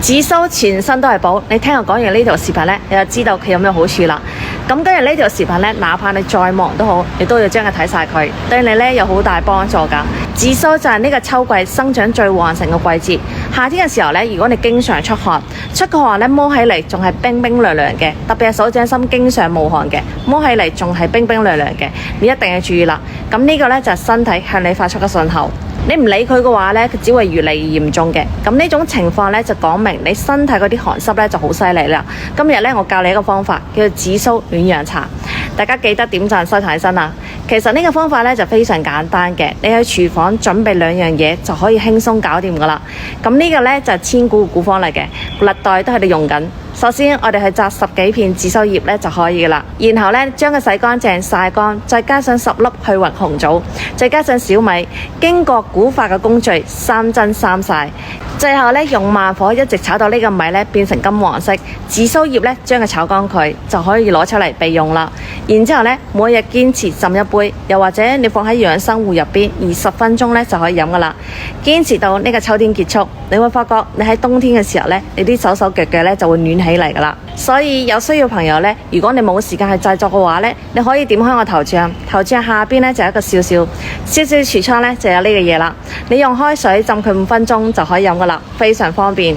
紫蘇全身都係寶，你聽我講完呢條視頻呢，你就知道佢有咩好處啦。咁跟住呢條視頻呢，哪怕你再忙都好，你都要將佢睇晒佢，對你呢有好大幫助噶。紫蘇就係呢個秋季生長最旺盛嘅季節。夏天嘅時候呢，如果你經常出汗呢，摸起嚟仲係冰冰涼涼嘅，特別係手掌心經常冒汗嘅，摸起嚟仲係冰冰涼涼嘅，你一定要注意啦。咁呢個呢，就係身體向你發出嘅信號。你唔理佢嘅話呢，佢只會越嚟越嚴重嘅。咁呢種情況呢，就講明你身體嗰啲寒濕呢就好犀利啦。今日呢，我教你一個方法，叫做紫蘇暖陽茶。大家記得點讚收睇起身啊！其實呢個方法呢就非常簡單嘅，你喺廚房準備兩樣嘢就可以輕鬆搞掂噶啦。咁呢個呢，就係千古古方嚟嘅，歷代都喺度用緊。首先我哋去摘10幾片紫蘇葉呢就可以啦，然後呢，將佢洗乾淨曬乾，再加上10粒去核紅棗，再加上小米，經過古法嘅工序3蒸3曬，最後呢，用慢火一直炒到呢個米呢變成金黃色，紫蘇葉呢將佢炒乾佢就可以攞出嚟備用啦。然之後呢，每日堅持浸一杯，又或者你放喺養生壺入邊20分鐘呢就可以飲噶啦。堅持到呢個秋天結束，你會發覺你喺冬天嘅時候呢，你啲手手腳腳呢就會暖起嚟噶啦。所以有需要朋友呢，如果你冇時間去製作嘅話呢，你可以點開我頭像，頭像下邊呢就有一個少少櫥窗呢就有呢個嘢啦。你用開水浸佢5分鐘就可以飲噶啦，非常方便。